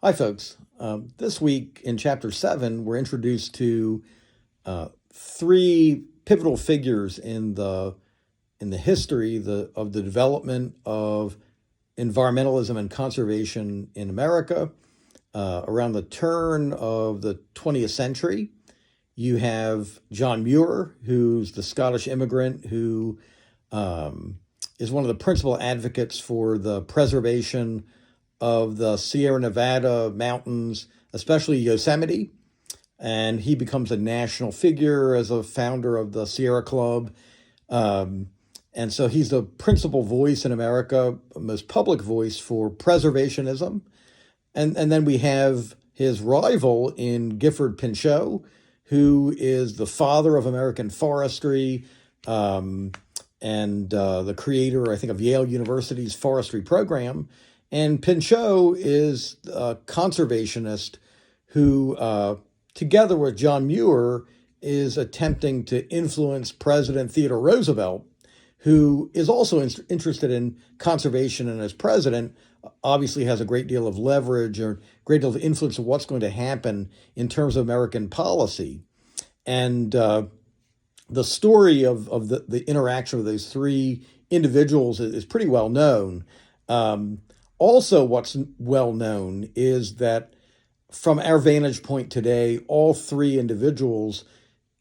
Hi, folks. This week in Chapter 7, we're introduced to three pivotal figures in the history of the development of environmentalism and conservation in America. Around the turn of the 20th century, you have John Muir, who's the Scottish immigrant who is one of the principal advocates for the preservation of the Sierra Nevada mountains, especially Yosemite. And he becomes a national figure as a founder of the Sierra Club. And so he's the principal voice in America, most public voice for preservationism. And then we have his rival in Gifford Pinchot, who is the father of American forestry and the creator, I think, of Yale University's forestry program. And Pinchot is a conservationist who, together with John Muir, is attempting to influence President Theodore Roosevelt, who is also interested in conservation and as president, obviously has a great deal of leverage or great deal of influence of what's going to happen in terms of American policy. And the story of the interaction of those three individuals is pretty well known. Also, what's well known is that from our vantage point today, all three individuals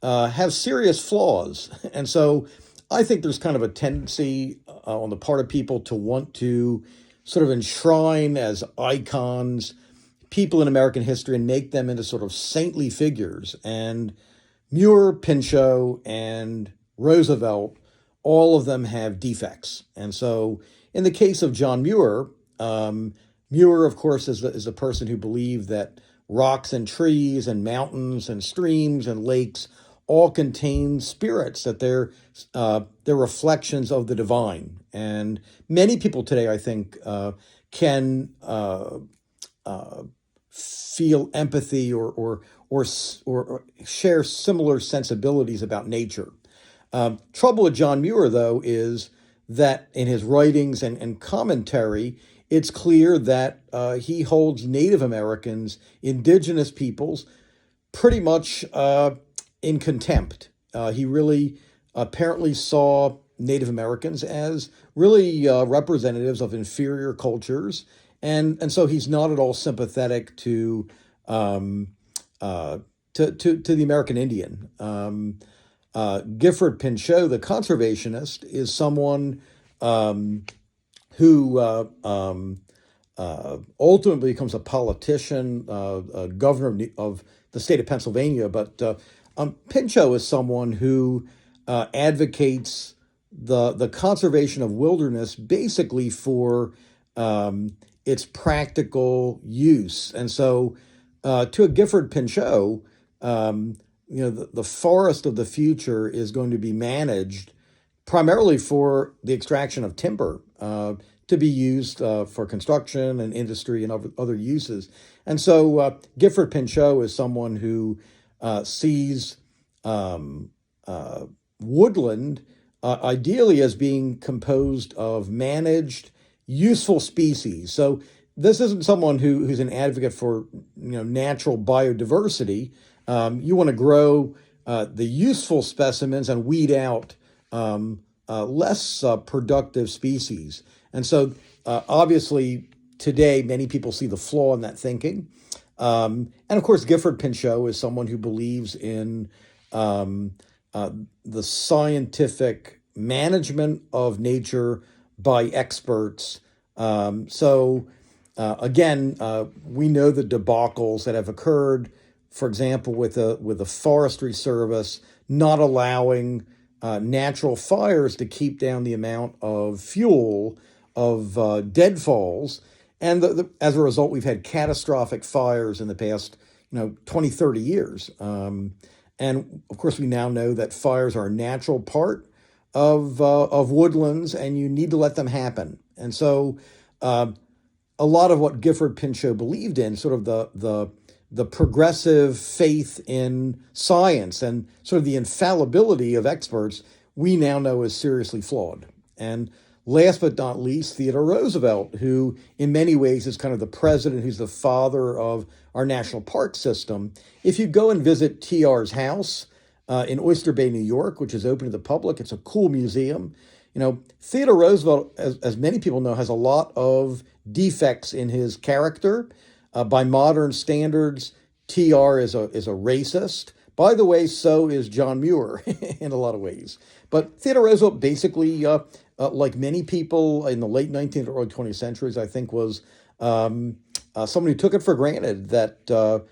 have serious flaws. And so I think there's kind of a tendency on the part of people to want to sort of enshrine as icons people in American history and make them into sort of saintly figures. And Muir, Pinchot, and Roosevelt, all of them have defects. And so in the case of John Muir, Muir, of course, is a person who believed that rocks and trees and mountains and streams and lakes all contain spirits, that they're reflections of the divine. And many people today, I think, can feel empathy or share similar sensibilities about nature. Trouble with John Muir, though, is that in his writings and commentary, it's clear that he holds Native Americans, indigenous peoples, pretty much in contempt. He really apparently saw Native Americans as really representatives of inferior cultures, and so he's not at all sympathetic to the American Indian. Gifford Pinchot, the conservationist, is someone who ultimately becomes a politician, a governor of the state of Pennsylvania. But Pinchot is someone who advocates the conservation of wilderness basically for its practical use. And so to a Gifford Pinchot, the forest of the future is going to be managed primarily for the extraction of timber to be used for construction and industry and other uses. And so Gifford Pinchot is someone who sees woodland ideally as being composed of managed, useful species. So this isn't someone who's an advocate for natural biodiversity. You want to grow the useful specimens and weed out less productive species. And so obviously today many people see the flaw in that thinking. And of course, Gifford Pinchot is someone who believes in the scientific management of nature by experts. Again, we know the debacles that have occurred, for example, with the Forestry Service not allowing natural fires to keep down the amount of fuel of deadfalls. And as a result, we've had catastrophic fires in the past 20, 30 years. And of course, we now know that fires are a natural part of woodlands, and you need to let them happen. And so a lot of what Gifford Pinchot believed in, sort of the progressive faith in science and sort of the infallibility of experts, we now know is seriously flawed. And last but not least, Theodore Roosevelt, who in many ways is kind of the president who's the father of our national park system. If you go and visit TR's house in Oyster Bay, New York, which is open to the public, it's a cool museum. Theodore Roosevelt, as many people know, has a lot of defects in his character. By modern standards, TR is a racist. By the way, so is John Muir in a lot of ways. But Theodore Roosevelt basically, like many people in the late 19th or early 20th centuries, I think was somebody who took it for granted that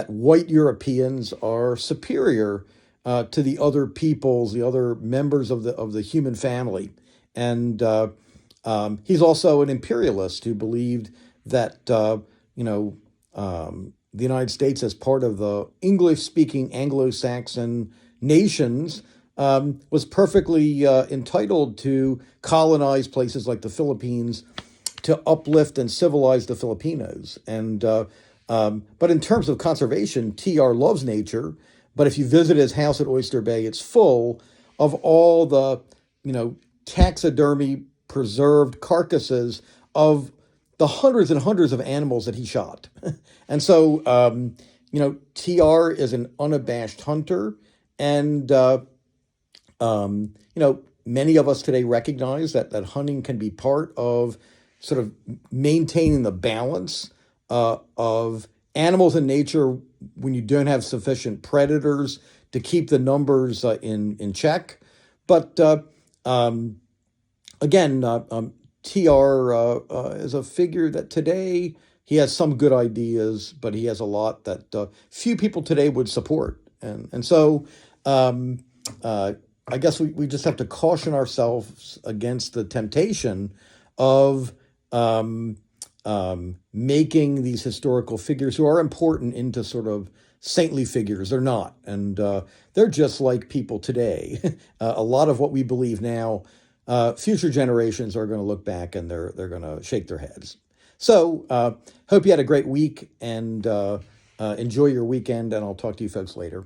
white Europeans are superior to the other peoples, the other members of the human family. And he's also an imperialist who believed that, the United States, as part of the English-speaking Anglo-Saxon nations, was perfectly entitled to colonize places like the Philippines to uplift and civilize the Filipinos. But in terms of conservation, TR loves nature. But if you visit his house at Oyster Bay, it's full of all the, taxidermy preserved carcasses of the hundreds and hundreds of animals that he shot. And so, TR is an unabashed hunter. And, many of us today recognize that hunting can be part of sort of maintaining the balance of animals in nature when you don't have sufficient predators to keep the numbers in check. But again, TR is a figure that today he has some good ideas, but he has a lot that few people today would support. And so I guess we just have to caution ourselves against the temptation of making these historical figures who are important into sort of saintly figures. They're not. And they're just like people today. A lot of what we believe now, future generations are going to look back and they're going to shake their heads. So hope you had a great week and enjoy your weekend, and I'll talk to you folks later.